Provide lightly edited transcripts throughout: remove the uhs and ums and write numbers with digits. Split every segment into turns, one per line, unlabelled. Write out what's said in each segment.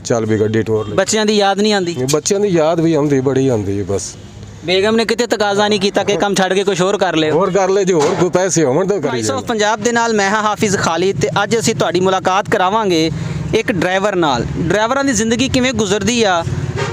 ਚੱਲ ਵੀ ਗੱਡੀ ਟੋਰ ਲੈ।
ਬੱਚਿਆਂ ਦੀ ਯਾਦ ਨਹੀਂ ਆਉਂਦੀ?
ਬੱਚਿਆਂ ਦੀ ਯਾਦ ਵੀ ਆਉਂਦੀ, ਬੜੀ ਆਉਂਦੀ ਬਸ।
ਬੇਗਮ ਨੇ ਕਿਤੇ ਤਕਾਜ਼ਾ ਨਹੀਂ ਕੀਤਾ ਕਿ ਕੰਮ ਛੱਡ ਕੇ ਕੁਝ ਹੋਰ ਕਰ ਲਿਓ?
ਹੋਰ ਕਰ ਲੈ, ਜੇ ਹੋਰ ਕੋਈ ਪੈਸੇ ਹੋਣ ਤਾਂ ਕਰੀ
ਵਾਇਸ
ਜਾ।
ਆਫ ਪੰਜਾਬ ਦੇ ਨਾਲ ਮੈਂ ਹਾਂ ਹਾਫਿਜ਼ ਖਾਲਿਦ ਤੇ ਅੱਜ ਅਸੀਂ ਤੁਹਾਡੀ ਮੁਲਾਕਾਤ ਕਰਾਵਾਂਗੇ ਇੱਕ ਡਰਾਈਵਰ ਨਾਲ। ਡਰਾਈਵਰਾਂ ਦੀ ਜ਼ਿੰਦਗੀ ਕਿਵੇਂ ਗੁਜ਼ਰਦੀ ਆ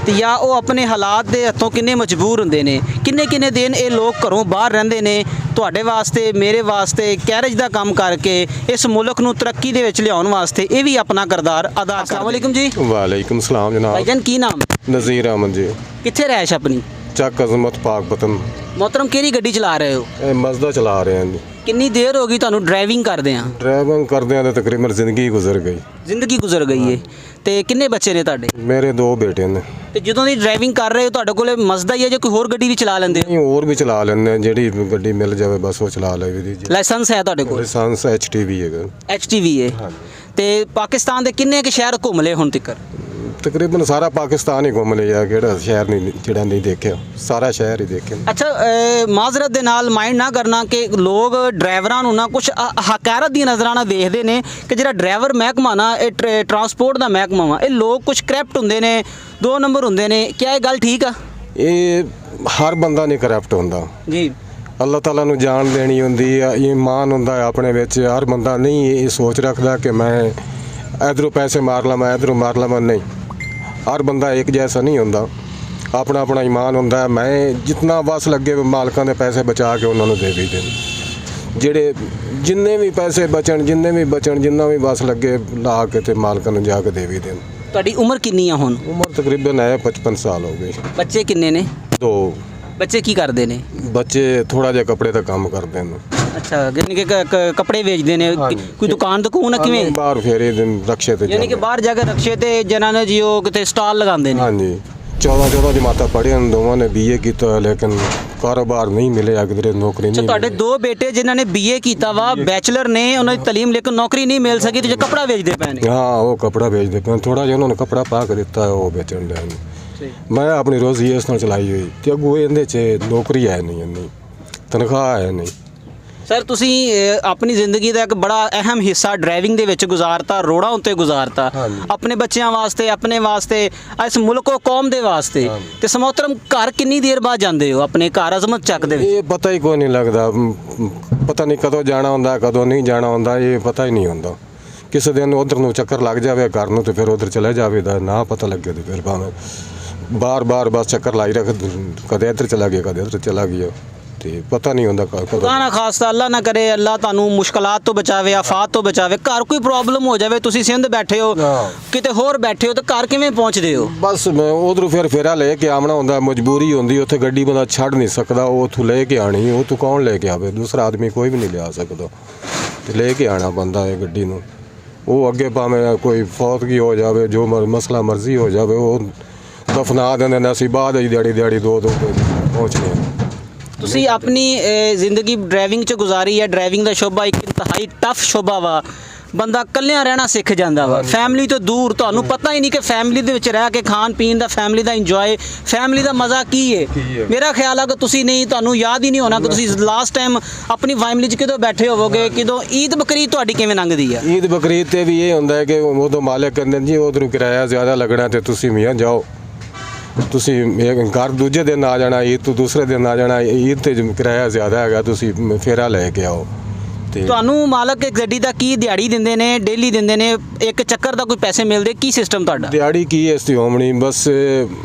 ਤੇ ਜਾਂ ਉਹ ਆਪਣੇ ਹਾਲਾਤ ਦੇ ਹੱਥੋਂ ਕਿੰਨੇ ਮਜਬੂਰ ਹੁੰਦੇ ਨੇ, ਕਿੰਨੇ ਦਿਨ ਇਹ ਲੋਕ ਘਰੋਂ ਬਾਹਰ ਰਹਿੰਦੇ ਨੇ ਤੁਹਾਡੇ ਵਾਸਤੇ, ਮੇਰੇ ਵਾਸਤੇ, ਕੈਰੇਜ ਦਾ ਕੰਮ ਕਰਕੇ ਇਸ ਮੁਲਕ ਨੂੰ ਤਰੱਕੀ ਦੇ ਵਿੱਚ ਲਿਆਉਣ ਵਾਸਤੇ ਇਹ ਵੀ ਆਪਣਾ ਕਿਰਦਾਰ ਅਦਾ ਕਰਦੇ। अस्सलाम वालेकुम जी।
वालेकुम सलाम जनाब।
भाईजान की नाम?
नज़ीर अहमद जी।
कित्थे रैश अपनी?
ਚੱਕ ਅਜ਼ਮਤ ਪਾਕ ਪਤਨ।
मोहतरम ਕਿਹੜੀ ਗੱਡੀ ਚਲਾ ਰਹੇ ਹੋ?
ਇਹ ਮਜ਼ਦਾ ਚਲਾ ਰਹੇ ਹਾਂ ਜੀ।
ਕਿੰਨੀ ਦੇਰ ਹੋ ਗਈ ਤੁਹਾਨੂੰ ਡਰਾਈਵਿੰਗ ਕਰਦੇ ਆ?
ਡਰਾਈਵਿੰਗ ਕਰਦੇ ਆ ਤਾਂ ਤਕਰੀਬਨ ਜ਼ਿੰਦਗੀ ਗੁਜ਼ਰ ਗਈ।
ਜ਼ਿੰਦਗੀ ਗੁਜ਼ਰ ਗਈ ਏ। ਤੇ ਕਿੰਨੇ ਬੱਚੇ ਨੇ ਤੁਹਾਡੇ?
ਮੇਰੇ 2 ਬੇਟੇ ਨੇ।
ਤੇ ਜਦੋਂ ਦੀ ਡਰਾਈਵਿੰਗ ਕਰ ਰਹੇ ਹੋ ਤੁਹਾਡੇ ਕੋਲੇ ਮਜ਼ਦਾ ਹੀ ਹੈ ਜਾਂ ਕੋਈ ਹੋਰ ਗੱਡੀ ਵੀ ਚਲਾ ਲੈਂਦੇ ਹੋ?
ਨਹੀਂ, ਹੋਰ ਵੀ ਚਲਾ ਲੈਂਦੇ ਹਾਂ, ਜਿਹੜੀ ਗੱਡੀ ਮਿਲ ਜਾਵੇ ਬਸ ਉਹ ਚਲਾ ਲਈ ਦੀ ਜੀ।
ਲਾਇਸੈਂਸ ਹੈ ਤੁਹਾਡੇ ਕੋਲ?
ਲਾਇਸੈਂਸ HTV ਹੈਗਾ।
HTV ਹੈ। ਤੇ ਪਾਕਿਸਤਾਨ ਦੇ ਕਿੰਨੇ ਕੁ ਸ਼ਹਿਰ ਘੁੰਮ ਲਏ ਹੁਣ ਤੱਕ?
ਤਕਰੀਬਨ ਸਾਰਾ ਪਾਕਿਸਤਾਨ ਹੀ ਘੁੰਮ ਲਿਆ, ਕਿਹੜਾ ਸ਼ਹਿਰ ਨਹੀਂ ਜਿਹੜਾ ਨਹੀਂ ਦੇਖਿਆ, ਸਾਰਾ ਸ਼ਹਿਰ ਹੀ ਦੇਖਿਆ।
ਅੱਛਾ, ਮਾਜ਼ਰਤ ਦੇ ਨਾਲ ਮਾਈਂਡ ਨਾ ਕਰਨਾ ਕਿ ਲੋਕ ਡਰਾਈਵਰਾਂ ਨੂੰ ਨਾ ਕੁਝ ਹਕਾਰਤ ਦੀਆਂ ਨਜ਼ਰਾਂ ਨਾਲ ਦੇਖਦੇ ਨੇ ਕਿ ਜਿਹੜਾ ਡਰਾਈਵਰ ਮਹਿਕਮਾ ਨਾ ਇਹ ਟਰਾਂਸਪੋਰਟ ਦਾ ਮਹਿਕਮਾ ਵਾ, ਇਹ ਲੋਕ ਕੁਝ ਕਰਪਟ ਹੁੰਦੇ ਨੇ, 2 ਨੰਬਰ ਹੁੰਦੇ ਨੇ। ਕੀ ਇਹ ਗੱਲ ਠੀਕ ਆ?
ਇਹ ਹਰ ਬੰਦਾ ਨਹੀਂ ਕਰਪਟ ਹੁੰਦਾ
ਜੀ।
ਅੱਲਾਹ ਤਾਲਾ ਨੂੰ ਜਾਣ ਦੇਣੀ ਹੁੰਦੀ ਆ, ਈਮਾਨ ਹੁੰਦਾ ਆਪਣੇ ਵਿੱਚ। ਹਰ ਬੰਦਾ ਨਹੀਂ ਇਹ ਸੋਚ ਰੱਖਦਾ ਕਿ ਮੈਂ ਇਧਰੋਂ ਪੈਸੇ ਮਾਰ ਲਵਾਂ, ਇਧਰੋਂ ਮਾਰ ਲਵਾਂ। ਨਹੀਂ, ਹਰ ਬੰਦਾ ਇੱਕ ਜੈਸਾ ਨਹੀਂ ਹੁੰਦਾ, ਆਪਣਾ ਆਪਣਾ ਈਮਾਨ ਹੁੰਦਾ। ਮੈਂ ਜਿੰਨਾ ਵਸ ਲੱਗੇ ਮਾਲਕਾਂ ਦੇ ਪੈਸੇ ਬਚਾ ਕੇ ਉਹਨਾਂ ਨੂੰ ਦੇ ਵੀ ਦੇਣ, ਜਿਹੜੇ ਜਿੰਨੇ ਵੀ ਪੈਸੇ ਬਚਣ, ਜਿੰਨਾ ਵੀ ਵਸ ਲੱਗੇ ਲਾ ਕੇ ਤੇ ਮਾਲਕਾਂ ਨੂੰ ਜਾ ਕੇ ਦੇ ਵੀ ਦੇਣ।
ਤੁਹਾਡੀ ਉਮਰ ਕਿੰਨੀ ਆ ਹੁਣ?
ਉਮਰ ਤਕਰੀਬਨ ਹੈ 55 ਸਾਲ ਹੋ ਗਈ।
ਬੱਚੇ ਕਿੰਨੇ ਨੇ?
2
ਬੱਚੇ ਕੀ ਕਰਦੇ ਨੇ?
ਬੱਚੇ ਥੋੜਾ ਜਿਹਾ ਕੱਪੜੇ ਦਾ ਕੰਮ ਕਰਦੇ ਨੇ।
ਅੱਛਾ, ਯਾਨੀ ਕਿ ਕੱਪੜੇ ਵੇਚਦੇ ਨੇ? ਕੋਈ ਦੁਕਾਨ ਆ ਕਿਵੇਂ?
ਬਾਹਰ ਫੇਰੇ ਰਕਸ਼ੇ ਤੇ,
ਯਾਨੀ ਕਿ ਬਾਹਰ ਜਾ ਕੇ ਰਕਸ਼ੇ ਤੇ ਜਿਹਨਾਂ ਨੇ ਜੀ ਉਹ ਕਿਤੇ ਸਟਾਲ ਲਗਾਉਂਦੇ ਨੇ।
ਹਾਂਜੀ, 14 ਜਮਾਤਾਂ ਪੜ੍ਹੀਆਂ ਨੇ, ਦੋਵਾਂ ਨੇ BA ਕੀਤਾ, ਲੇਕਿਨ ਕਾਰੋਬਾਰ ਨਹੀਂ ਮਿਲਿਆ, ਕਿਧਰੇ ਨੌਕਰੀ ਨਹੀਂ।
ਤੁਹਾਡੇ 2 ਬੇਟੇ ਜਿਨ੍ਹਾਂ ਨੇ BA ਕੀਤਾ ਵਾ, ਬੈਚਲਰ ਨੇ, ਉਹਨਾਂ ਦੀ ਤਾਲੀਮ, ਲੇਕਿਨ ਨੌਕਰੀ ਨਹੀਂ ਮਿਲ ਸਕੀ ਤੇ ਜੇ ਕੱਪੜਾ ਵੇਚਦੇ ਪਏ ਨੇ?
ਹਾਂ, ਉਹ ਕੱਪੜਾ ਵੇਚਦੇ ਪਏ। ਥੋੜਾ ਜਿਹਾ ਉਹਨਾਂ ਨੇ ਕੱਪੜਾ ਪਾ ਕੇ ਦਿੱਤਾ, ਉਹ ਵੇਚਣ ਦੇ। ਮੈਂ ਆਪਣੀ ਰੋਜ਼ੀ ਇਸ ਨਾਲ ਚਲਾਈ ਹੋਈ ਤੇ ਅੱਗੋਂ ਇਹਦੇ 'ਚ ਨੌਕਰੀ ਹੈ ਨਹੀਂ, ਇੰਨੀ ਤਨਖਾਹ ਹੈ ਨਹੀਂ।
ਸਰ, ਤੁਸੀਂ ਆਪਣੀ ਜ਼ਿੰਦਗੀ ਦਾ ਇੱਕ ਬੜਾ ਅਹਿਮ ਹਿੱਸਾ ਡਰਾਈਵਿੰਗ ਦੇ ਵਿੱਚ ਗੁਜ਼ਾਰਤਾ, ਰੋਡਾਂ ਉੱਤੇ ਗੁਜ਼ਾਰਤਾ, ਆਪਣੇ ਬੱਚਿਆਂ ਵਾਸਤੇ, ਆਪਣੇ ਵਾਸਤੇ, ਇਸ ਮੁਲਕ ਕੌਮ ਦੇ ਵਾਸਤੇ। ਤੇ ਸਮੋਹਤਰਮ ਘਰ ਕਿੰਨੀ ਦੇਰ ਬਾਅਦ ਜਾਂਦੇ ਹੋ ਆਪਣੇ ਘਰ ਅਜ਼ਮਤ ਚੱਕ ਦੇ ਵਿੱਚ? ਇਹ
ਪਤਾ ਹੀ ਕੋਈ ਨਹੀਂ ਲੱਗਦਾ, ਪਤਾ ਨਹੀਂ ਕਦੋਂ ਜਾਣਾ ਹੁੰਦਾ, ਕਦੋਂ ਨਹੀਂ ਜਾਣਾ ਹੁੰਦਾ, ਇਹ ਪਤਾ ਹੀ ਨਹੀਂ ਹੁੰਦਾ। ਕਿਸੇ ਦਿਨ ਉਧਰ ਨੂੰ ਚੱਕਰ ਲੱਗ ਜਾਵੇ ਘਰ ਨੂੰ ਤੇ ਫਿਰ ਉਧਰ ਚਲੇ ਜਾਵੇਦਾ, ਨਾ ਪਤਾ ਲੱਗੇ ਤੇ ਫਿਰ ਭਾਵੇਂ ਬਾਰ ਬਸ ਚੱਕਰ ਲਾਈ ਰੱਖ, ਕਦੇ ਇੱਧਰ ਚਲਾ ਗਿਆ, ਕਦੇ ਉੱਧਰ ਚਲਾ ਗਿਆ, ਤੇ ਪਤਾ ਨਹੀਂ ਹੁੰਦਾ ਕਦੋਂ। ਨਾ
ਖਾਸਤਾ ਅੱਲਾ ਨਾ ਕਰੇ, ਅੱਲਾ ਤੁਹਾਨੂੰ ਮੁਸ਼ਕਲਾਤ ਤੋਂ ਬਚਾਵੇ, ਆਫਾਤ ਤੋਂ ਬਚਾਵੇ। ਘਰ ਕੋਈ ਪ੍ਰੋਬਲਮ ਹੋ ਜਾਵੇ, ਤੁਸੀਂ ਸਿੰਧ ਬੈਠੇ ਹੋ, ਕਿਤੇ ਹੋਰ ਬੈਠੇ ਹੋ, ਤਾਂ ਘਰ ਕਿਵੇਂ ਪਹੁੰਚਦੇ ਹੋ?
ਬਸ ਮੈਂ ਉਧਰੋਂ ਫਿਰ ਫੇਰਾ ਲੈ ਕੇ ਆਉਣਾ ਹੁੰਦਾ, ਮਜਬੂਰੀ ਹੁੰਦੀ, ਉੱਥੇ ਗੱਡੀ ਬੰਦਾ ਛੱਡ ਨਹੀਂ ਸਕਦਾ, ਉਹ ਉੱਥੋਂ ਲੈ ਕੇ ਆਣੀ। ਉਹ ਤੋਂ ਕੌਣ ਲੈ ਕੇ ਆਵੇ? ਦੂਸਰਾ ਆਦਮੀ ਕੋਈ ਵੀ ਨਹੀਂ ਲਿਆ ਸਕਦਾ, ਤੇ ਲੈ ਕੇ ਆਣਾ ਬੰਦਾ ਇਹ ਗੱਡੀ ਨੂੰ। ਉਹ ਅੱਗੇ ਭਾਵੇਂ ਕੋਈ ਫੌਤਗੀ ਹੋ ਜਾਵੇ, ਜੋ ਮਸਲਾ ਮਰਜ਼ੀ ਹੋ ਜਾਵੇ, ਉਹ ਦਫਨਾ ਦਿੰਦੇ ਨੇ। ਅਸੀਂ ਬਾਅਦ ਹੀ ਦਿਹਾੜੀ 2 ਪਹੁੰਚਨੇ।
ਤੁਸੀਂ ਆਪਣੀ ਜ਼ਿੰਦਗੀ ਡਰਾਈਵਿੰਗ 'ਚ ਗੁਜ਼ਾਰੀ ਹੈ। ਡਰਾਈਵਿੰਗ ਦਾ ਸ਼ੋਭਾ ਇੱਕ ਇੰਤਹਾਈ ਟਫ ਸ਼ੋਭਾ ਵਾ, ਬੰਦਾ ਇਕੱਲਿਆਂ ਰਹਿਣਾ ਸਿੱਖ ਜਾਂਦਾ ਵਾ, ਫੈਮਿਲੀ ਤੋਂ ਦੂਰ। ਤੁਹਾਨੂੰ ਪਤਾ ਹੀ ਨਹੀਂ ਕਿ ਫੈਮਿਲੀ ਦੇ ਵਿੱਚ ਰਹਿ ਕੇ ਖਾਣ ਪੀਣ ਦਾ, ਫੈਮਿਲੀ ਦਾ ਇੰਜੋਏ, ਫੈਮਿਲੀ ਦਾ ਮਜ਼ਾ ਕੀ ਹੈ। ਮੇਰਾ ਖਿਆਲ ਹੈ ਕਿ ਤੁਸੀਂ ਨਹੀਂ, ਤੁਹਾਨੂੰ ਯਾਦ ਹੀ ਨਹੀਂ ਹੋਣਾ ਕਿ ਤੁਸੀਂ ਲਾਸਟ ਟਾਈਮ ਆਪਣੀ ਫੈਮਿਲੀ 'ਚ ਕਿਦੋਂ ਬੈਠੇ ਹੋਵੋਗੇ, ਕਿਦੋਂ। ਈਦ ਬਕਰੀਦ ਤੁਹਾਡੀ ਕਿਵੇਂ ਲੰਘਦੀ ਆ?
ਈਦ ਬਕਰੀਦ 'ਤੇ ਵੀ ਇਹ ਹੁੰਦਾ ਹੈ ਕਿ ਉਦੋਂ ਮਾਲਕ ਕਹਿੰਦੇ ਜੀ ਉਧਰੋਂ ਕਿਰਾਇਆ ਜ਼ਿਆਦਾ ਲੱਗਣਾ ਤੇ ਤੁਸੀਂ ਮੀਆਂ ਜਾਓ, ਤੁਸੀਂ ਘਰ ਦੂਜੇ ਦਿਨ ਆ ਜਾਣਾ, ਈਦ ਤੋਂ ਦੂਸਰੇ ਦਿਨ ਆ ਜਾਣਾ, ਈਦ 'ਤੇ ਕਿਰਾਇਆ ਜ਼ਿਆਦਾ ਹੈਗਾ, ਤੁਸੀਂ ਫੇਰਾ ਲੈ ਕੇ ਆਓ।
ਤੁਹਾਨੂੰ ਮਾਲਕ ਇੱਕ ਗੱਡੀ ਦਾ ਕੀ ਦਿਹਾੜੀ ਦਿੰਦੇ ਨੇ, ਡੇਲੀ ਦਿੰਦੇ ਨੇ, ਇੱਕ ਚੱਕਰ ਦਾ ਕੋਈ ਪੈਸੇ ਮਿਲਦੇ, ਕੀ ਸਿਸਟਮ ਤੁਹਾਡਾ?
ਦਿਹਾੜੀ ਕੀ ਇਸ ਦੀ ਹੋਣੀ, ਬਸ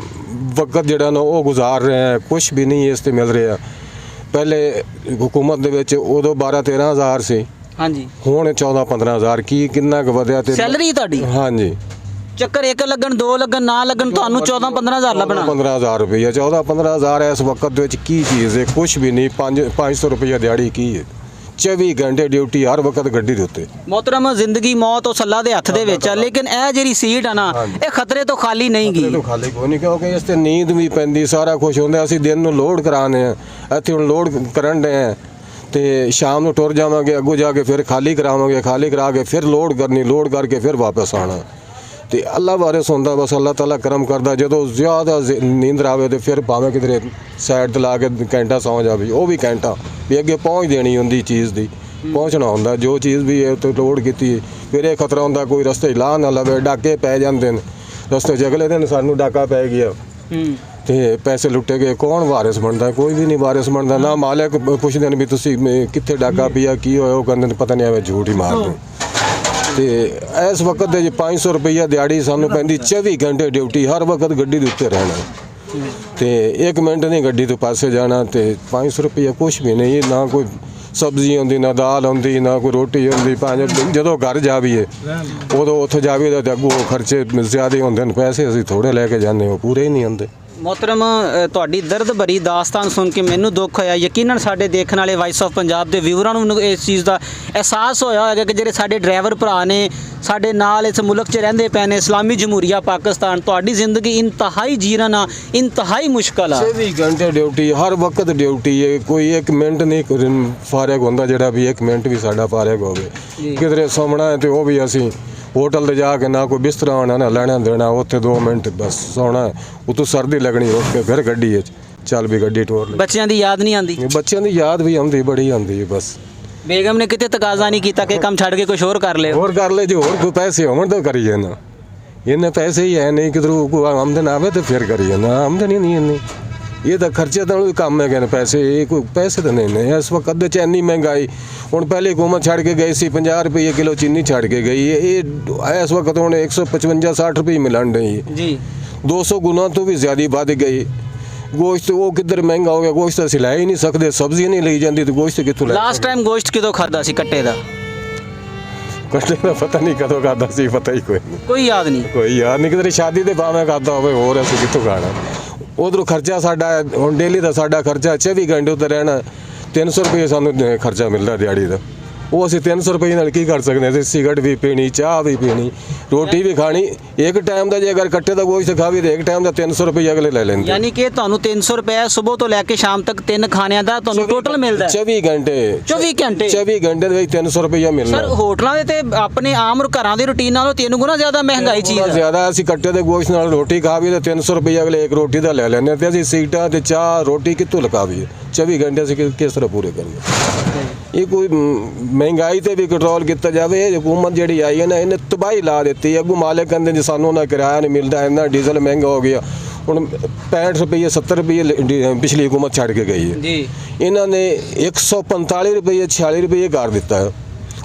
ਵਕਤ ਜਿਹੜਾ ਨਾ ਉਹ ਗੁਜ਼ਾਰ ਰਹੇ ਹੈ, ਕੁਛ ਵੀ ਨਹੀਂ ਇਸ 'ਤੇ ਮਿਲ ਰਿਹਾ। ਪਹਿਲੇ ਹੁਕੂਮਤ ਦੇ ਵਿੱਚ ਉਦੋਂ 12-13 ਹਜ਼ਾਰ ਸੀ, ਹਾਂਜੀ, ਹੁਣ 14-15 ਹਜ਼ਾਰ। ਕੀ ਕਿੰਨਾ ਕੁ ਵਧਿਆ? ਤੇ ਸੈਲਰੀ ਤੁਹਾਡੀ? ਹਾਂਜੀ।
ਚੱਕਰ 1 ਲੱਗਣ, 2 ਲੱਗਣ, ਨਾ ਲੱਗਣ, ਤੁਹਾਨੂੰ 14-15 ਹਜ਼ਾਰ ਲੱਭਣਾ।
15 ਹਜ਼ਾਰ ਰੁਪਈਆ, 14-15 ਹਜ਼ਾਰ ਇਸ ਵਕਤ ਦੇ ਵਿੱਚ ਕੀ ਚੀਜ਼ ਹੈ? ਕੁਛ ਵੀ ਨਹੀਂ। 500 ਰੁਪਈਆ ਦਿਹਾੜੀ ਕੀ ਹੈ? 24 ਘੰਟੇ ਡਿਊਟੀ ਹਰ ਵਕਤ ਗੱਡੀ ਦੇ ਉੱਤੇ।
ਮੋਹਤਰਮ, ਜ਼ਿੰਦਗੀ ਮੌਤ ਉਸ ਅੱਲਾ ਦੇ ਹੱਥ ਦੇ ਵਿੱਚ ਆ, ਲੇਕਿਨ ਇਹ ਜਿਹੜੀ ਸੀਟ ਆ ਨਾ, ਇਹ ਖਤਰੇ ਤੋਂ ਖਾਲੀ ਨਹੀਂ ਗਈ।
ਖਾਲੀ ਕੋਈ ਨਹੀਂ, ਕਿਉਂਕਿ ਇਸ ਤੇ ਨੀਂਦ ਵੀ ਪੈਂਦੀ, ਸਾਰਾ ਕੁਝ ਹੁੰਦਾ। ਅਸੀਂ ਦਿਨ ਨੂੰ ਲੋਡ ਕਰਾਉਂਦੇ ਹਾਂ, ਇੱਥੇ ਹੁਣ ਲੋਡ ਕਰਨ ਦੇ ਆ ਤੇ ਸ਼ਾਮ ਨੂੰ ਟੁਰ ਜਾਵਾਂਗੇ, ਅੱਗੋਂ ਜਾ ਕੇ ਫਿਰ ਖਾਲੀ ਕਰਾਵਾਂਗੇ, ਖਾਲੀ ਕਰਾ ਕੇ ਫਿਰ ਲੋਡ ਕਰਨੀ, ਲੋਡ ਕਰਕੇ ਫਿਰ ਵਾਪਸ ਆਉਣਾ। ਤੇ ਅੱਲਾ ਬਾਰੇ ਸੁਣਦਾ, ਬਸ ਅੱਲਾ ਤਾਲਾ ਕਰਮ ਕਰਦਾ। ਜਦੋਂ ਜ਼ਿਆਦਾ ਨੀਂਦ ਆਵੇ ਤੇ ਫਿਰ ਭਾਵੇਂ ਕਿਧਰੇ ਸਾਈਡ 'ਤੇ ਲਾ ਕੇ ਘੰਟਾ ਸੌਂ ਜਾਵੇ, ਉਹ ਵੀ ਘੰਟਾ ਵੀ ਅੱਗੇ ਪਹੁੰਚ ਦੇਣੀ ਹੁੰਦੀ ਚੀਜ਼ ਦੀ, ਪਹੁੰਚਣਾ ਹੁੰਦਾ। ਜੋ ਚੀਜ਼ ਵੀ ਹੈ ਉੱਤੇ ਲੋਡ ਕੀਤੀ, ਫਿਰ ਇਹ ਖਤਰਾ ਹੁੰਦਾ ਕੋਈ ਰਸਤੇ ਲਾ ਨਾ ਲਵੇ, ਡਾਕੇ ਪੈ ਜਾਂਦੇ ਨੇ। ਰਸਤੇ 'ਚ ਅਗਲੇ ਦਿਨ ਸਾਨੂੰ ਡਾਕਾ ਪੈ ਗਿਆ ਤੇ ਪੈਸੇ ਲੁੱਟੇ ਗਏ। ਕੌਣ ਵਾਰਿਸ ਬਣਦਾ? ਕੋਈ ਵੀ ਨਹੀਂ ਵਾਰਿਸ ਬਣਦਾ। ਨਾ ਮਾਲਕ ਪੁੱਛਦੇ ਨੇ ਵੀ ਤੁਸੀਂ ਕਿੱਥੇ ਡਾਕਾ ਪਿਆ, ਕੀ ਹੋਇਆ, ਉਹ ਕਹਿੰਦੇ ਨੇ ਪਤਾ ਨਹੀਂ, ਐਵੇਂ ਝੂਠ ਹੀ ਮਾਰਦੇ। ਤੇ ਇਸ ਵਕਤ ਦੇ 500 ਰੁਪਈਆ ਦਿਹਾੜੀ ਸਾਨੂੰ ਪੈਂਦੀ, 24 ਘੰਟੇ ਡਿਊਟੀ, ਹਰ ਵਕਤ ਗੱਡੀ ਦੇ ਉੱਤੇ ਰਹਿਣਾ ਤੇ 1 ਮਿੰਟ ਨਹੀਂ ਗੱਡੀ ਤੋਂ ਪਾਸੇ ਜਾਣਾ। ਤੇ 500 ਰੁਪਈਆ ਕੁਛ ਵੀ ਨਹੀਂ, ਨਾ ਕੋਈ ਸਬਜ਼ੀ ਹੁੰਦੀ, ਨਾ ਦਾਲ ਹੁੰਦੀ, ਨਾ ਕੋਈ ਰੋਟੀ ਹੁੰਦੀ। ਜਦੋਂ ਘਰ ਜਾਵੀਏ ਉਦੋਂ ਉੱਥੇ ਜਾਵੀਏ ਤਾਂ ਅੱਗੋਂ ਖਰਚੇ ਜ਼ਿਆਦਾ ਹੁੰਦੇ ਨੇ, ਪੈਸੇ ਅਸੀਂ ਥੋੜੇ ਲੈ ਕੇ ਜਾਂਦੇ, ਉਹ ਪੂਰੇ ਹੀ ਨਹੀਂ ਹੁੰਦੇ।
ਮੁਹਤਰਮ, ਤੁਹਾਡੀ ਦਰਦ ਭਰੀ ਦਾਸਤਾਨ ਸੁਣ ਕੇ ਮੈਨੂੰ ਦੁੱਖ ਹੋਇਆ। ਯਕੀਨਨ ਸਾਡੇ ਦੇਖਣ ਵਾਲੇ ਵਾਇਸ ਆਫ ਪੰਜਾਬ ਦੇ ਵਿਊਅਰਾਂ ਨੂੰ ਇਸ ਚੀਜ਼ ਦਾ ਅਹਿਸਾਸ ਹੋਇਆ ਹੋਵੇਗਾ ਕਿ ਜਿਹੜੇ ਸਾਡੇ ਡਰਾਈਵਰ ਭਰਾ ਨੇ ਸਾਡੇ ਨਾਲ ਇਸ ਮੁਲਕ 'ਚ ਰਹਿੰਦੇ ਪਏ ਨੇ, ਇਸਲਾਮੀ ਜਮਹੂਰੀਆ ਪਾਕਿਸਤਾਨ, ਤੁਹਾਡੀ ਜ਼ਿੰਦਗੀ ਇੰਤਹਾਈ ਜੀਰਨ ਆ, ਇੰਤਹਾਈ ਮੁਸ਼ਕਲ ਆ।
24 ਘੰਟੇ ਡਿਊਟੀ, ਹਰ ਵਕਤ ਡਿਊਟੀ ਹੈ, ਕੋਈ 1 ਮਿੰਟ ਨਹੀਂ ਫਾਰਗ ਹੁੰਦਾ, ਜਿਹੜਾ ਵੀ 1 ਮਿੰਟ ਵੀ ਸਾਡਾ ਫਾਰਗ ਹੋਵੇ। ਕਿਧਰੇ ਸੌਣਾ ਹੈ ਤੇ ਉਹ ਵੀ ਅਸੀਂ ਹੋਟਲ ਤੇ ਜਾ ਕੇ ਨਾ ਕੋਈ ਬਿਸਤਰਾ ਹੋਣਾ, ਨਾ ਲੈਣਾ ਦੇਣਾ, ਉੱਥੇ 2 ਮਿੰਟ ਬਸ ਸੌਣਾ, ਉਤੋਂ ਸਰਦੀ ਲੱਗਣੀ, ਉੱਠ ਕੇ ਫਿਰ ਗੱਡੀ 'ਚ ਚੱਲ ਵੀ ਗੱਡੀ ਟੋਰ ਲਈ।
ਬੱਚਿਆਂ ਦੀ ਯਾਦ ਨਹੀਂ ਆਉਂਦੀ?
ਬੱਚਿਆਂ ਦੀ ਯਾਦ ਵੀ ਆਉਂਦੀ, ਬੜੀ ਆਉਂਦੀ ਹੈ। ਬਸ
ਬੇਗਮ ਨੇ ਕਿਤੇ ਤਕਾਜ਼ਾ ਨਹੀਂ ਕੀਤਾ ਕਿ ਕੰਮ ਛੱਡ ਕੇ ਕੁਝ ਹੋਰ ਕਰ ਲੈ?
ਹੋਰ ਕਰ ਲੈ, ਜੇ ਹੋਰ ਕੋਈ ਪੈਸੇ ਹੋਣ ਤਾਂ ਕਰੀਏ ਨਾ। ਇੰਨੇ ਪੈਸੇ ਹੀ ਹੈ ਨਹੀਂ, ਕਿਧਰੋਂ ਕੋਈ ਆਮਦਨ ਆਵੇ ਤਾਂ ਫਿਰ ਕਰੀਏ ਨਾ, ਆਮਦਨ ਹੀ ਨਹੀਂ ਇੰਨੀ। ਇਹ ਤਾਂ ਖਰਚੇ ਤਾਂ ਉਹ ਕੰਮ ਹੈਗੇ ਨੇ, ਪੈਸੇ ਇਹ ਕੋਈ ਪੈਸੇ ਤਾਂ ਨਹੀਂ ਨੇ ਇਸ ਵਕਤ ਦੇ 'ਚ। ਇੰਨੀ ਮਹਿੰਗਾਈ, ਹੁਣ ਪਹਿਲੇ ਹਕੂਮਤ ਛੱਡ ਕੇ ਗਈ ਸੀ 50 ਰੁਪਏ ਕਿਲੋ ਚੀਨੀ ਛੱਡ ਕੇ ਗਈ ਹੈ, ਇਹ ਇਸ ਵਕਤ ਹੁਣ 155-60 ਰੁਪਏ ਮਿਲਣ ਡਈ ਜੀ। 200 ਗੁਣਾ ਤੋਂ ਵੀ ਜ਼ਿਆਦਾ ਵੱਧ ਗਈ। ਗੋਸ਼ਤ ਉਹ ਕਿੱਧਰ ਮਹਿੰਗਾ ਹੋ ਗਿਆ, ਗੋਸ਼ਤ ਅਸੀਂ ਲੈ ਹੀ ਨਹੀਂ ਸਕਦੇ, ਸਬਜ਼ੀ ਨਹੀਂ ਲਈ ਜਾਂਦੀ ਤੇ ਗੋਸ਼ਤ ਕਿੱਥੋਂ ਲੈ?
ਲਾਸਟ ਟਾਈਮ ਗੋਸ਼ਤ ਕਿਦੋਂ ਖਾਦਾ ਸੀ ਕੱਟੇ ਦਾ?
ਕੱਟੇ ਦਾ ਪਤਾ ਨਹੀਂ ਕਦੋਂ ਖਾਦਾ ਸੀ, ਪਤਾ ਹੀ ਕੋਈ ਨਹੀਂ,
ਕੋਈ ਯਾਦ ਨਹੀਂ।
ਕੋਈ ਯਾਦ ਨਹੀਂ, ਕਿਧਰੇ ਸ਼ਾਦੀ ਤੇ ਭਾਵੇਂ ਖਾਦਾ ਹੋਵੇ, ਹੋਰ ਅਸੀਂ ਕਿੱਥੋਂ ਖਾਣਾ? ਉਧਰੋਂ ਖਰਚਾ ਸਾਡਾ ਹੁਣ ਡੇਲੀ ਦਾ ਸਾਡਾ ਖਰਚਾ 24 ਘੰਟੇ ਉੱਤੇ ਰਹਿਣਾ, 300 ਰੁਪਏ ਸਾਨੂੰ ਖਰਚਾ ਮਿਲਦਾ ਦਿਹਾੜੀ ਦਾ। ਉਹ ਅਸੀਂ 300 ਰੁਪਏ ਨਾਲ ਕੀ ਕਰ ਸਕਦੇ ਹਾਂ? ਸਿਗਰਟ ਵੀ ਪੀਣੀ, ਚਾਹ ਵੀ ਪੀਣੀ, ਰੋਟੀ ਵੀ ਖਾਣੀ। ਇੱਕ ਟਾਈਮ ਦਾ ਜੇ ਅਗਰ ਕੱਟੇ ਦਾ ਗੋਸ਼ਤ ਖਾਵੀ ਤੇ ਇੱਕ ਟਾਈਮ ਦਾ 300 ਰੁਪਏ ਅਗਲੇ ਲੈ ਲੈਂਦੇ।
ਯਾਨੀ ਕਿ ਤੁਹਾਨੂੰ 300 ਰੁਪਏ ਸਵੇਰ ਤੋਂ ਲੈ ਕੇ ਸ਼ਾਮ ਤੱਕ 3 ਖਾਣਿਆਂ ਦਾ ਤੁਹਾਨੂੰ ਟੋਟਲ ਮਿਲਦਾ
24 ਘੰਟੇ
24
ਘੰਟੇ ਦੇ ਵਿੱਚ 300 ਰੁਪਏ ਮਿਲਣਾ।
ਸਰ ਹੋਟਲਾਂ ਦੇ ਤੇ ਆਪਣੇ ਆਮ ਘਰਾਂ ਦੀ ਰੁਟੀਨ ਨਾਲੋਂ 3 ਗੁਣਾ ਜ਼ਿਆਦਾ ਮਹਿੰਗਾਈ ਚੀਜ਼ ਹੈ।
ਜ਼ਿਆਦਾ ਅਸੀਂ ਕੱਟੇ ਦੇ ਗੋਸ਼ਤ ਨਾਲ ਰੋਟੀ ਖਾਵੀ ਤੇ 300 ਰੁਪਏ ਅਗਲੇ ਇੱਕ ਰੋਟੀ ਦਾ ਲੈ ਲੈਂਦੇ ਤੇ ਅਸੀਂ ਸੀਟਾਂ ਤੇ ਚਾਹ ਰੋਟੀ ਕਿੱਥੋਂ ਲਗਾਵੀਏ? 24 ਘੰਟੇ ਅਸੀਂ ਕਿਸ ਤਰ੍ਹਾਂ ਪੂਰੇ ਕਰੀਏ? ਇਹ ਕੋਈ ਮਹਿੰਗਾਈ ਤੇ ਵੀ ਕੰਟਰੋਲ ਕੀਤਾ ਜਾਵੇ। ਇਹ ਹਕੂਮਤ ਜਿਹੜੀ ਆਈ ਹੈ ਨਾ, ਇਹਨੇ ਤਬਾਹੀ ਲਾ ਦਿੱਤੀ। ਅੱਗੋਂ ਮਾਲਕ ਕਹਿੰਦੇ ਜੀ ਸਾਨੂੰ ਉਹਨਾਂ ਕਿਰਾਇਆ ਨਹੀਂ ਮਿਲਦਾ, ਇੰਨਾ ਡੀਜ਼ਲ ਮਹਿੰਗਾ ਹੋ ਗਿਆ। ਹੁਣ 65 ਰੁਪਏ 70 ਰੁਪਏ ਪਿਛਲੀ ਹਕੂਮਤ ਛੱਡ ਕੇ ਗਈ ਹੈ ਜੀ। ਇਹਨਾਂ ਨੇ 145 ਰੁਪਏ 46 ਰੁਪਏ ਕਰ ਦਿੱਤਾ ਹੈ।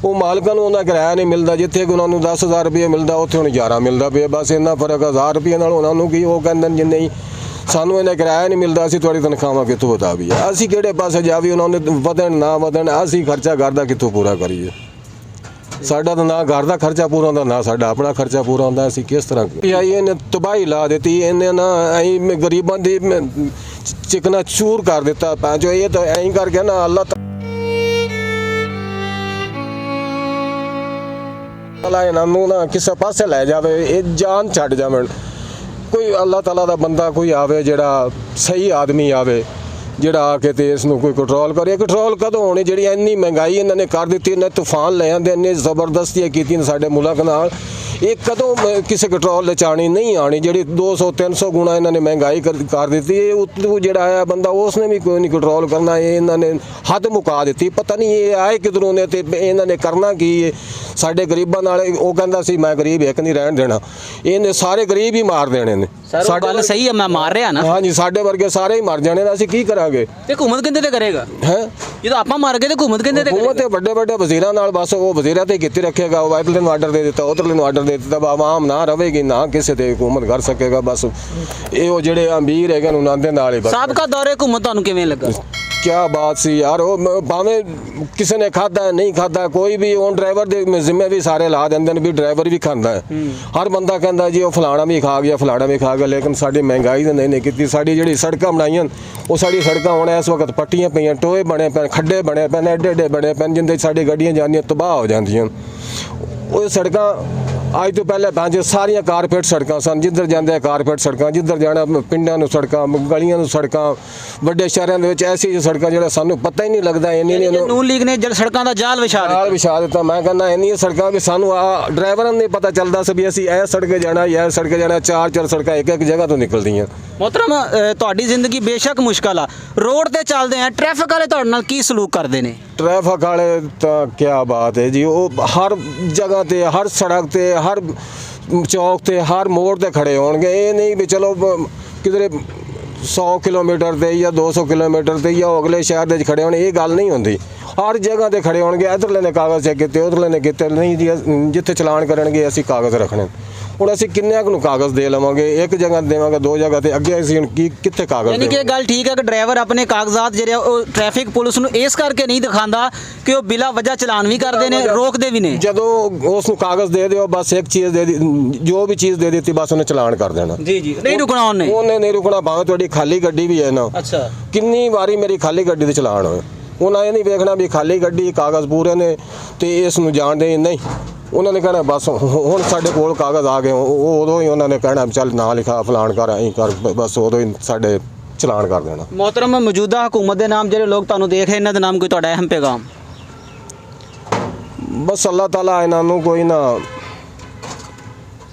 ਉਹ ਮਾਲਕਾਂ ਨੂੰ ਉਹਨਾਂ ਕਿਰਾਇਆ ਨਹੀਂ ਮਿਲਦਾ, ਜਿੱਥੇ ਉਹਨਾਂ ਨੂੰ 10,000 ਰੁਪਏ ਮਿਲਦਾ ਉੱਥੇ ਹੁਣ 11 ਮਿਲਦਾ ਪਿਆ। ਬਸ ਇੰਨਾ ਫਰਕ 1000 ਰੁਪਏ ਨਾਲ ਉਹਨਾਂ ਨੂੰ ਕੀ? ਉਹ ਕਹਿੰਦੇ ਨੇ ਜਿੰਨੇ ਸਾਨੂੰ ਇਹਨਾਂ ਕਿਰਾਇਆ ਨਹੀਂ ਮਿਲਦਾ, ਅਸੀਂ ਤੁਹਾਡੀ ਤਨਖਾਹਾਂ ਕਿੱਥੋਂ ਬਤਾ ਵੀ? ਅਸੀਂ ਕਿਹੜੇ ਪਾਸੇ ਜਾਵੀ? ਉਹਨਾਂ ਨੇ ਵਧਣ ਨਾ ਵਧਣ, ਅਸੀਂ ਖਰਚਾ ਘਰ ਦਾ ਕਿੱਥੋਂ ਪੂਰਾ ਕਰੀਏ? ਸਾਡਾ ਤਾਂ ਨਾ ਘਰ ਦਾ ਖਰਚਾ ਪੂਰਾ ਹੁੰਦਾ, ਨਾ ਸਾਡਾ ਆਪਣਾ ਖਰਚਾ ਪੂਰਾ ਹੁੰਦਾ। ਅਸੀਂ ਕਿਸ ਤਰ੍ਹਾਂ? ਇਹਨੇ ਤਬਾਹੀ ਲਾ ਦਿੱਤੀ, ਇਹਨੇ ਨਾ ਐਂ ਗਰੀਬਾਂ ਦੀ ਚਿਕਨਾ ਚੂਰ ਕਰ ਦਿੱਤਾ। ਜੋ ਇਹ ਤਾਂ ਐਂ ਕਰਕੇ ਨਾ ਅੱਲਾਹ ਤਾਲਾ ਇਹਨਾਂ ਨੂੰ ਨਾ ਕਿਸੇ ਪਾਸੇ ਲੈ ਜਾਵੇ, ਇਹ ਜਾਨ ਛੱਡ ਜਾਵਣ। ਕੋਈ ਅੱਲਾਹ ਤਾਲਾ ਦਾ ਬੰਦਾ ਕੋਈ ਆਵੇ, ਜਿਹੜਾ ਸਹੀ ਆਦਮੀ ਆਵੇ, ਜਿਹੜਾ ਆ ਕੇ ਤੇ ਇਸ ਨੂੰ ਕੋਈ ਕੰਟਰੋਲ ਕਰੇ। ਕੰਟਰੋਲ ਕਦੋਂ ਹੋਣੀ? ਜਿਹੜੀ ਇੰਨੀ ਮਹਿੰਗਾਈ ਇਹਨਾਂ ਨੇ ਕਰ ਦਿੱਤੀ, ਇਹਨੇ ਤੂਫਾਨ ਲੈ ਆਂਦੇ, ਇੰਨੇ ਜ਼ਬਰਦਸਤੀਆਂ ਕੀਤੀਆਂ ਸਾਡੇ ਮੁਲਕ ਨਾਲ, ਇਹ ਕਦੋਂ ਕਿਸੇ ਕੰਟਰੋਲ ਚ ਆਣੀ? ਨਹੀਂ ਆਣੀ। ਜਿਹੜੀ 200-300 ਗੁਣਾ ਇਹਨਾਂ ਨੇ ਮਹਿੰਗਾਈ ਕਰ ਦਿੱਤੀ, ਇਹ ਉੱਤੋਂ ਜਿਹੜਾ ਆਇਆ ਬੰਦਾ ਉਸਨੇ ਵੀ ਕੋਈ ਨਹੀਂ ਕੰਟਰੋਲ ਕਰਨਾ। ਇਹ ਇਹਨਾਂ ਨੇ ਹੱਦ ਮੁਕਾ ਦਿੱਤੀ। ਪਤਾ ਨਹੀਂ ਇਹ ਆਏ ਕਿਧਰੋਂ ਨੇ ਤੇ ਇਹਨਾਂ ਨੇ ਕਰਨਾ ਕੀ ਹੈ ਸਾਡੇ ਗਰੀਬਾਂ ਨਾਲ? ਉਹ ਕਹਿੰਦਾ ਸੀ ਮੈਂ ਗਰੀਬ ਇੱਕ ਨਹੀਂ ਰਹਿਣ ਦੇਣਾ, ਇਹਨੇ ਸਾਰੇ ਗਰੀਬ ਹੀ ਮਾਰ ਦੇਣੇ ਨੇ।
ਸਾਡੇ ਗੱਲ ਸਹੀ ਹੈ, ਮੈਂ ਮਾਰ ਰਿਹਾ ਨਾ।
ਹਾਂਜੀ, ਸਾਡੇ ਵਰਗੇ ਸਾਰੇ ਹੀ ਮਰ ਜਾਣੇ ਨੇ, ਅਸੀਂ ਕੀ ਕਰਾਂਗੇ?
ਤੇ ਹਕੂਮਤ ਕਿੰਦੇ ਤੇ ਕਰੇਗਾ? ਹੈ ਜਦੋਂ ਆਪਾਂ ਮਰ ਗਏ ਤੇ ਹਕੂਮਤ ਕਿੰਦੇ ਤੇ?
ਹਕੂਮਤ ਤੇ ਵੱਡੇ ਵੱਡੇ ਵਜ਼ੀਰਾਂ ਨਾਲ, ਬਸ ਉਹ ਵਜ਼ੀਰਾਂ ਤੇ ਕਿੱਥੇ ਰੱਖੇਗਾ? ਉਹ ਇਧਰਲੇ ਨੂੰ ਆਰਡਰ ਦੇ ਦਿੱਤਾ, ਉਧਰਲੇ ਨੂੰ ਆਰਡਰ ਦੇ ਦਿੱਤਾ, ਆਵਾਮ ਨਾ ਰਹੇਗੀ, ਨਾ ਕਿਸੇ ਤੇ ਹਕੂਮਤ ਕਰ ਸਕੇਗਾ। ਬਸ ਇਹ ਉਹ ਜਿਹੜੇ ਅਮੀਰ ਹੈਗੇ ਨੇ ਉਹਨਾਂ ਦੇ ਨਾਲ ਹੀ।
ਸਾਬਕਾ ਦੌਰੇ ਹਕੂਮਤ ਤੁਹਾਨੂੰ ਕਿਵੇਂ ਲੱਗਾ?
ਕਿਆ ਬਾਤ ਸੀ ਯਾਰ। ਉਹ ਭਾਵੇਂ ਕਿਸੇ ਨੇ ਖਾਧਾ ਨਹੀਂ ਖਾਧਾ, ਕੋਈ ਵੀ ਹੁਣ ਡਰਾਈਵਰ ਦੇ ਜ਼ਿੰਮੇ ਵੀ ਸਾਰੇ ਲਾ ਦਿੰਦੇ ਨੇ ਵੀ ਡਰਾਈਵਰ ਵੀ ਖਾਂਦਾ ਹੈ। ਹਰ ਬੰਦਾ ਕਹਿੰਦਾ ਜੀ ਉਹ ਫਲਾਣਾ ਵੀ ਖਾ ਗਿਆ, ਫਲਾਣਾ ਵੀ ਖਾ ਗਿਆ। ਲੇਕਿਨ ਸਾਡੀ ਮਹਿੰਗਾਈ ਤਾਂ ਨਹੀਂ ਕੀਤੀ। ਸਾਡੀ ਜਿਹੜੀ ਸੜਕਾਂ ਬਣਾਈਆਂ, ਉਹ ਸਾਡੀ ਸੜਕਾਂ ਹੁਣ ਇਸ ਵਕਤ ਪੱਟੀਆਂ ਪਈਆਂ, ਟੋਏ ਬਣੇ ਪਏ, ਖੱਡੇ ਬਣੇ ਪਏ, ਐਡੇ ਐਡੇ ਬਣੇ ਪਏ, ਜਿੰਦੇ ਸਾਡੀ ਗੱਡੀਆਂ ਜਾਂਦੀਆਂ ਤਬਾਹ ਹੋ ਜਾਂਦੀਆਂ। ਉਹ ਸੜਕਾਂ ਅੱਜ ਤੋਂ ਪਹਿਲੇ ਭਾਂਜੇ ਸਾਰੀਆਂ ਕਾਰਪੇਟ ਸੜਕਾਂ ਸਨ, ਜਿੱਧਰ ਜਾਂਦੇ ਕਾਰਪੇਟ ਸੜਕਾਂ, ਜਿੱਧਰ ਜਾਣਾ ਪਿੰਡਾਂ ਨੂੰ ਸੜਕਾਂ, ਗਲੀਆਂ ਨੂੰ ਸੜਕਾਂ, ਵੱਡੇ ਸ਼ਹਿਰਾਂ ਦੇ ਵਿੱਚ ਐਸੀ ਸੜਕਾਂ ਜਿਹੜਾ ਸਾਨੂੰ ਪਤਾ ਹੀ ਨਹੀਂ ਲੱਗਦਾ। ਇੰਨੀ
ਨੂਨ ਲੀਗ ਨੇ ਸੜਕਾਂ ਦਾ ਜਾਲ ਵਿਛਾ ਦਿੱਤਾ। ਮੈਂ ਕਹਿੰਦਾ ਇੰਨੀਆਂ ਸੜਕਾਂ ਵੀ ਸਾਨੂੰ ਡਰਾਈਵਰਾਂ ਨੂੰ ਨਹੀਂ ਪਤਾ ਚੱਲਦਾ ਸੀ ਵੀ ਅਸੀਂ ਇਹ ਸੜਕੇ ਜਾਣਾ, ਇਹ ਸੜਕੇ ਜਾਣਾ। 4-4 ਸੜਕਾਂ ਇੱਕ ਜਗ੍ਹਾ ਤੋਂ ਨਿਕਲਦੀਆਂ। ਮੁਹਤਰਮ, ਤੁਹਾਡੀ ਜ਼ਿੰਦਗੀ ਬੇਸ਼ੱਕ ਮੁਸ਼ਕਲ ਆ, ਰੋਡ ਤੇ ਚੱਲਦੇ ਆ, ਟ੍ਰੈਫਿਕ ਵਾਲੇ ਤੁਹਾਡੇ ਨਾਲ ਕੀ ਸਲੂਕ ਕਰਦੇ ਨੇ?
ਟ੍ਰੈਫਿਕ ਵਾਲੇ ਤਾਂ ਕਿਆ ਬਾਤ ਹੈ ਜੀ, ਉਹ ਹਰ ਜਗ੍ਹਾ ਤੇ, ਹਰ ਸੜਕ ਤੇ, ਹਰ ਚੌਕ ਤੇ ਹਰ ਮੋੜ ਤੇ ਖੜੇ ਹੋਣਗੇ। ਇਹ ਨਹੀਂ ਵੀ ਚਲੋ ਕਿਧਰੇ 100 ਕਿਲੋਮੀਟਰ ਤੇ ਜਾਂ 200 ਕਿਲੋਮੀਟਰ ਤੇ ਜਾਂ ਅਗਲੇ ਸ਼ਹਿਰ ਦੇ ਵਿੱਚ ਖੜੇ ਹੋਣੇ, ਇਹ ਗੱਲ ਨਹੀਂ ਹੁੰਦੀ। ਹਰ ਜਗ੍ਹਾ ਤੇ ਖੜੇ ਹੋਣਗੇ, ਇੱਧਰਲੇ ਨੇ ਕਾਗਜ਼ ਚੈੱਕ ਕੀਤੇ, ਉੱਧਰਲੇ ਨੇ ਕੀਤੇ ਨਹੀਂ ਜੀ, ਜਿੱਥੇ ਚਲਾਨ ਕਰਨਗੇ ਅਸੀਂ ਕਾਗਜ਼ ਰੱਖਣੇ। ਹੁਣ ਅਸੀਂ ਕਿੰਨਿਆਂ ਕੁ ਨੂੰ ਕਾਗਜ਼ ਦੇ ਲਵਾਂਗੇ? ਇੱਕ ਜਗ੍ਹਾ ਦੇਵਾਂਗੇ, ਦੋ ਜਗ੍ਹਾ ਤੇ ਅੱਗੇ ਅਸੀਂ ਹੁਣ ਕਿੱਥੇ ਕਾਗਜ਼
ਯਾਨੀ ਕਿ ਇਹ ਗੱਲ ਠੀਕ ਹੈ ਕਿ ਡਰਾਈਵਰ ਆਪਣੇ ਕਾਗਜ਼ਾਤ ਜਿਹੜੇ ਉਹ ਟ੍ਰੈਫਿਕ ਪੁਲਿਸ ਨੂੰ ਇਸ ਕਰਕੇ ਨਹੀਂ ਦਿਖਾਉਂਦਾ ਕਿ ਉਹ ਬਿਲਾ ਵਜ੍ਹਾ ਚਲਾਨ ਵੀ ਕਰਦੇ ਨੇ, ਰੋਕਦੇ ਵੀ ਨੇ।
ਜਦੋਂ ਉਸ ਨੂੰ ਕਾਗਜ਼ ਦੇ ਦਿਓ, ਬਸ ਇੱਕ ਚੀਜ਼ ਦੇ ਜੋ ਵੀ ਚੀਜ਼ ਦੇ ਦਿੱਤੀ ਬਸ ਉਹਨੇ ਚਲਾਨ ਕਰ ਦੇਣਾ।
ਜੀ ਜੀ, ਨਹੀਂ ਰੁਕਣਾ ਉਹਨੇ
ਨਹੀਂ ਰੁਕਣਾ, ਭਾਵੇਂ ਤੁਹਾਡੀ ਖਾਲੀ ਗੱਡੀ ਵੀ ਹੈ ਨਾ।
ਅੱਛਾ,
ਕਿੰਨੀ ਵਾਰੀ ਮੇਰੀ ਖਾਲੀ ਗੱਡੀ ਦੇ ਚਲਾਨ ਹੋਏ, ਉਹਨਾਂ ਇਹ ਨਹੀਂ ਵੇਖਣਾ ਵੀ ਖਾਲੀ ਗੱਡੀ ਕਾਗਜ਼ ਪੂਰੇ ਨੇ ਤੇ ਇਸ ਨੂੰ ਜਾਣਦੇ ਨਹੀਂ। ਉਹਨਾਂ ਨੇ ਕਹਿਣਾ ਬਸ ਹੁਣ ਸਾਡੇ ਕੋਲ ਕਾਗਜ਼ ਆ ਗਏ, ਉਹ ਉਦੋਂ ਹੀ ਉਹਨਾਂ ਨੇ ਕਹਿਣਾ ਚੱਲ ਨਾ ਲਿਖਾ ਫਲਾਣ ਕਰ ਐਂ ਕਰ, ਬਸ ਉਦੋਂ ਹੀ ਸਾਡੇ ਚਲਾਨ ਕਰ ਦੇਣਾ।
ਮੋਹਤਰਮ, ਮੌਜੂਦਾ ਹਕੂਮਤ ਦੇ ਨਾਮ ਜਿਹੜੇ ਲੋਕ ਤੁਹਾਨੂੰ ਦੇਖ ਰਹੇ, ਇਹਨਾਂ ਦੇ ਨਾਮ ਕੋਈ ਤੁਹਾਡਾ ਅਹਿਮ ਪੈਗਾਮ?
ਬਸ ਅੱਲਾਹ ਤਾਲਾ ਇਹਨਾਂ ਨੂੰ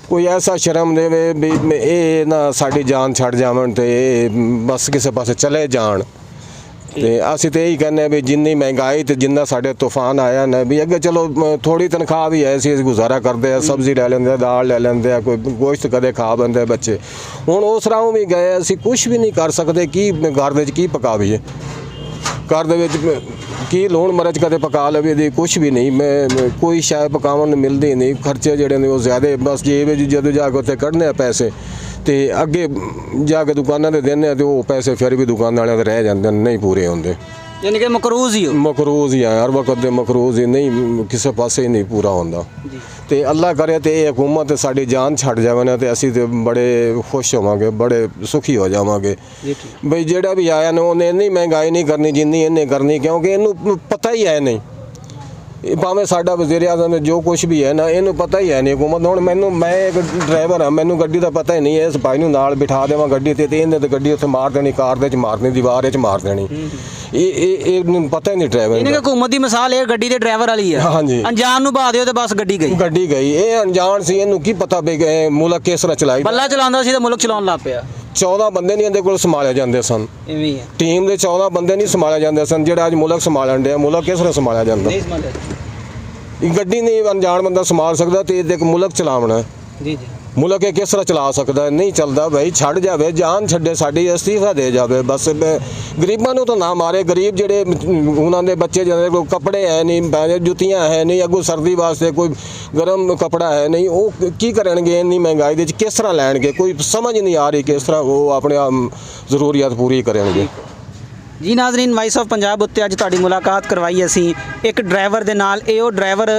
ਕੋਈ ਐਸਾ ਸ਼ਰਮ ਦੇਵੇ ਵੀ ਇਹ ਨਾ ਸਾਡੀ ਜਾਨ ਛੱਡ ਜਾਵਣ ਤੇ ਇਹ ਬਸ ਕਿਸੇ ਪਾਸੇ ਚਲੇ ਜਾਣ। ਤੇ ਅਸੀਂ ਤੇ ਇਹੀ ਕਹਿੰਦੇ ਵੀ ਜਿੰਨੀ ਮਹਿੰਗਾਈ ਤੇ ਜਿੰਨਾ ਸਾਡੇ ਤੂਫਾਨ ਆਇਆ ਨਾ, ਵੀ ਅੱਗੇ ਚਲੋ ਥੋੜੀ ਤਨਖਾਹ ਵੀ ਹੈ ਸੀ, ਗੁਜ਼ਾਰਾ ਕਰਦੇ ਆ, ਸਬਜ਼ੀ ਲੈ ਲੈਂਦੇ ਆ, ਦਾਲ ਲੈ ਲੈਂਦੇ ਆ, ਕੋਈ ਗੋਸ਼ਤ ਕਦੇ ਖਾ ਬੰਦੇ ਬੱਚੇ। ਹੁਣ ਉਸ ਰਾਹ ਵੀ ਗਏ, ਅਸੀਂ ਕੁਝ ਵੀ ਨਹੀਂ ਕਰ ਸਕਦੇ। ਕੀ ਘਰ ਦੇ ਵਿੱਚ ਕੀ ਪਕਾਵੀਏ? ਘਰ ਦੇ ਵਿੱਚ ਕੀ ਲੂਣ ਮਿਰਚ ਕਦੇ ਪਕਾ ਲਵੇ ਦੀ ਕੁਝ ਵੀ ਨਹੀਂ। ਮੈਂ ਕੋਈ ਸ਼ਾਇ ਪਕਾਉਣ ਨੂੰ ਮਿਲਦੀ ਨਹੀਂ। ਖਰਚੇ ਜਿਹੜੇ ਨੇ ਉਹ ਜ਼ਿਆਦਾ, ਬਸ ਜੇਬ ਜਦੋਂ ਜਾ ਕੇ ਉੱਥੇ ਕੱਢਨੇ ਆ ਪੈਸੇ ਤੇ ਅੱਗੇ ਜਾ ਕੇ ਦੁਕਾਨਾਂ ਤੇ ਦਿੰਦੇ ਆ ਤੇ ਉਹ ਪੈਸੇ ਫਿਰ ਵੀ ਦੁਕਾਨ ਵਾਲਿਆਂ ਦੇ ਰਹਿ ਜਾਂਦੇ, ਨਹੀਂ ਪੂਰੇ ਹੁੰਦੇ।
ਯਾਨੀ ਕਿ ਮਕਰੂਜ਼ ਹੀ
ਆ ਹਰ ਵਕਤ ਦੇ ਮਕਰੂਜ਼ ਹੀ, ਨਹੀਂ ਕਿਸੇ ਪਾਸੇ ਹੀ ਨਹੀਂ ਪੂਰਾ ਹੁੰਦਾ। ਤੇ ਅੱਲਾ ਕਰੇ ਤੇ ਇਹ ਹਕੂਮਤ ਸਾਡੀ ਜਾਨ ਛੱਡ ਜਾਵੇ ਨਾ ਤੇ ਅਸੀਂ ਤੇ ਬੜੇ ਖੁਸ਼ ਹੋਵਾਂਗੇ, ਬੜੇ ਸੁਖੀ ਹੋ ਜਾਵਾਂਗੇ। ਬਈ ਜਿਹੜਾ ਵੀ ਆਇਆ ਨਾ ਉਹਨੇ ਇੰਨੀ ਮਹਿੰਗਾਈ ਨਹੀਂ ਕਰਨੀ ਜਿੰਨੀ ਇਹਨੇ ਕਰਨੀ, ਕਿਉਂਕਿ ਇਹਨੂੰ ਪਤਾ ਹੀ ਹੈ ਨਹੀਂ। ਭਾਵੇਂ ਸਾਡਾ ਵਜ਼ੀਰ ਆਜ਼ਮ ਜੋ ਕੁਝ ਵੀ ਹੈ ਨਾ, ਇਹਨੂੰ ਪਤਾ ਹੀ ਹੈ ਨਹੀਂ ਹਕੂਮਤ। ਹੁਣ ਮੈਂ ਇੱਕ ਡਰਾਈਵਰ ਹਾਂ, ਮੈਨੂੰ ਗੱਡੀ ਦਾ ਪਤਾ ਹੀ ਨਹੀਂ। ਇਸ ਭਾਈ ਨੂੰ ਨਾਲ ਬਿਠਾ ਦੇਵਾਂ ਗੱਡੀ ਤੇ ਇਹਨੇ ਤੇ ਗੱਡੀ ਉੱਥੇ ਮਾਰ ਦੇਣੀ, ਕਾਰ ਦੇ ਵਿੱਚ ਮਾਰ ਦੇਣੀ, ਦੀਵਾਰ 'ਚ ਮਾਰ ਦੇਣੀ। ਇਹਨੂੰ ਪਤਾ ਹੀ ਨਹੀਂ ਡਰਾਈਵਰ।
ਇਹਨੇ ਹਕੂਮਤ ਦੀ ਮਿਸਾਲ ਇਹ ਗੱਡੀ ਦੇ ਡਰਾਈਵਰ ਵਾਲੀ ਹੈ।
ਹਾਂਜੀ,
ਅਣਜਾਣ ਨੂੰ ਬਾ ਦਿਓ ਤੇ ਬਸ ਗੱਡੀ ਗਈ।
ਇਹ ਅਣਜਾਣ ਸੀ, ਇਹਨੂੰ ਕੀ ਪਤਾ ਵੀ ਮੁਲਕ ਕਿਸ ਤਰ੍ਹਾਂ ਚਲਾਈ।
ਬੱਲਾ ਚਲਾਉਂਦਾ ਸੀ ਤੇ ਮੁਲਕ ਚਲਾਉਣ ਲੱਗ ਪਿਆ। 14
ਬੰਦੇ ਨਹੀਂ ਇਹਦੇ ਕੋਲ ਸੰਭਾਲੇ ਜਾਂਦੇ ਸਨ।
ਇਵੇਂ ਹੀ ਹੈ,
ਟੀਮ ਦੇ 14 ਬੰਦੇ ਨਹੀਂ ਸੰਭਾਲੇ ਜਾਂਦੇ ਸਨ। ਜਿਹੜਾ ਅੱਜ ਮੁਲਕ ਸੰਭਾਲਣ ਡਿਆ, ਮੁਲਕ ਕਿਸ ਤਰ੍ਹਾਂ ਸੰਭਾਲਿਆ ਜਾਂਦਾ? ਗੱਡੀ ਨਹੀਂ ਅਣਜਾਣ ਬੰਦਾ ਸੰਭਾਲ ਸਕਦਾ ਤੇ ਇਹ ਇੱਕ ਮੁਲਕ ਚਲਾਉਣਾ।
ਜੀ ਜੀ,
ਮੁਲਕ ਇਹ ਕਿਸ ਤਰ੍ਹਾਂ ਚਲਾ ਸਕਦਾ? ਨਹੀਂ ਚੱਲਦਾ। ਭਾਈ ਛੱਡ ਜਾਵੇ, ਜਾਨ ਛੱਡੇ, ਸਾਡੀ ਅਸਤੀਫਾ ਦੇ ਜਾਵੇ ਬਸ। ਗਰੀਬਾਂ ਨੂੰ ਤਾਂ ਨਾ ਮਾਰੇ। ਗਰੀਬ ਜਿਹੜੇ ਉਹਨਾਂ ਦੇ ਬੱਚੇ ਜਿਹਨਾਂ ਕੋਲ ਕੱਪੜੇ ਹੈ ਨਹੀਂ, ਜੁੱਤੀਆਂ ਹੈ ਨਹੀਂ, ਅੱਗੋਂ ਸਰਦੀ ਵਾਸਤੇ ਕੋਈ ਗਰਮ ਕੱਪੜਾ ਹੈ ਨਹੀਂ, ਉਹ ਕੀ ਕਰਨਗੇ ਇੰਨੀ ਮਹਿੰਗਾਈ ਦੇ ਵਿੱਚ? ਕਿਸ ਤਰ੍ਹਾਂ ਲੈਣਗੇ? ਕੋਈ ਸਮਝ ਨਹੀਂ ਆ ਰਹੀ ਕਿਸ ਤਰ੍ਹਾਂ ਉਹ ਆਪਣੇ ਜ਼ਰੂਰੀਅਤ ਪੂਰੀ ਕਰਨਗੇ।
ਜੀ ਨਾਜ਼ਰੀਨ, ਵਾਇਸ ਆਫ ਪੰਜਾਬ ਉੱਤੇ ਅੱਜ ਤੁਹਾਡੀ ਮੁਲਾਕਾਤ ਕਰਵਾਈ ਅਸੀਂ ਇੱਕ ਡਰਾਈਵਰ ਦੇ ਨਾਲ। ਇਹ ਉਹ ਡਰਾਈਵਰ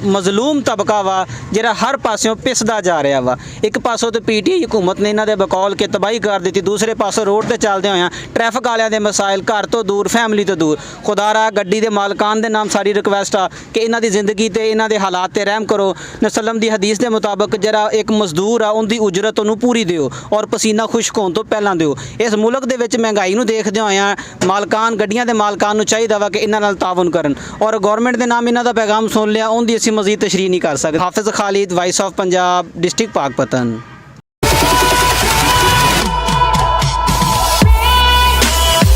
ਮਜ਼ਲੂਮ ਤਬਕਾ ਵਾ ਜਿਹੜਾ ਹਰ ਪਾਸਿਓਂ ਪਿਸਦਾ ਜਾ ਰਿਹਾ ਵਾ। ਇੱਕ ਪਾਸੋਂ ਤੇ ਪੀਟੀਆਈ ਹਕੂਮਤ ਨੇ ਇਹਨਾਂ ਦੇ ਬਕੌਲ ਕੇ ਤਬਾਹੀ ਕਰ ਦਿੱਤੀ, ਦੂਸਰੇ ਪਾਸੋਂ ਰੋਡ ਤੇ ਚੱਲਦੇ ਹੋਇਆਂ ਟ੍ਰੈਫਿਕ ਵਾਲਿਆਂ ਦੇ ਮਸਾਇਲ, ਘਰ ਤੋਂ ਦੂਰ, ਫੈਮਿਲੀ ਤੋਂ ਦੂਰ। ਖੁਦਾਰਾ ਗੱਡੀ ਦੇ ਮਾਲਕਾਨ ਦੇ ਨਾਮ ਸਾਡੀ ਰਿਕਵੈਸਟ ਆ ਕਿ ਇਹਨਾਂ ਦੀ ਜ਼ਿੰਦਗੀ ਤੇ ਇਹਨਾਂ ਦੇ ਹਾਲਾਤ ਤੇ ਰਹਿਮ ਕਰੋ। ਨਸਲਮ ਦੀ ਹਦੀਸ ਦੇ ਮੁਤਾਬਕ ਜਿਹੜਾ ਇੱਕ ਮਜ਼ਦੂਰ ਆ ਉਹਦੀ ਉਜਰਤ ਉਹਨੂੰ ਪੂਰੀ ਦਿਓ ਔਰ ਪਸੀਨਾ ਖੁਸ਼ਕ ਹੋਣ ਤੋਂ ਪਹਿਲਾਂ ਦਿਓ। ਇਸ ਮੁਲਕ ਦੇ ਵਿੱਚ ਮਹਿੰਗਾਈ ਨੂੰ ਦੇਖਦੇ ਹੋਇਆਂ ਮਾਲਕਾਨ, ਗੱਡੀਆਂ ਦੇ ਮਾਲਕਾਨ ਨੂੰ ਚਾਹੀਦਾ ਵਾ ਕਿ ਇਹਨਾਂ ਨਾਲ ਤਾਵਨ ਕਰਨ। ਔਰ ਗਵਰਨਮੈਂਟ ਦੇ ਨਾਮ ਇਹਨਾਂ ਦਾ ਪੈਗਾਮ ਸੁਣ ਲਿਆ, ਉਹਦੀ ਅਸੀਂ ਮਜ਼ੀਦ ਤਸ਼ਰੀਹ ਨਹੀਂ ਕਰ ਸਕਦੇ। Hafiz Khalid, voice of Punjab, district ਪਾਕਪਤਨ।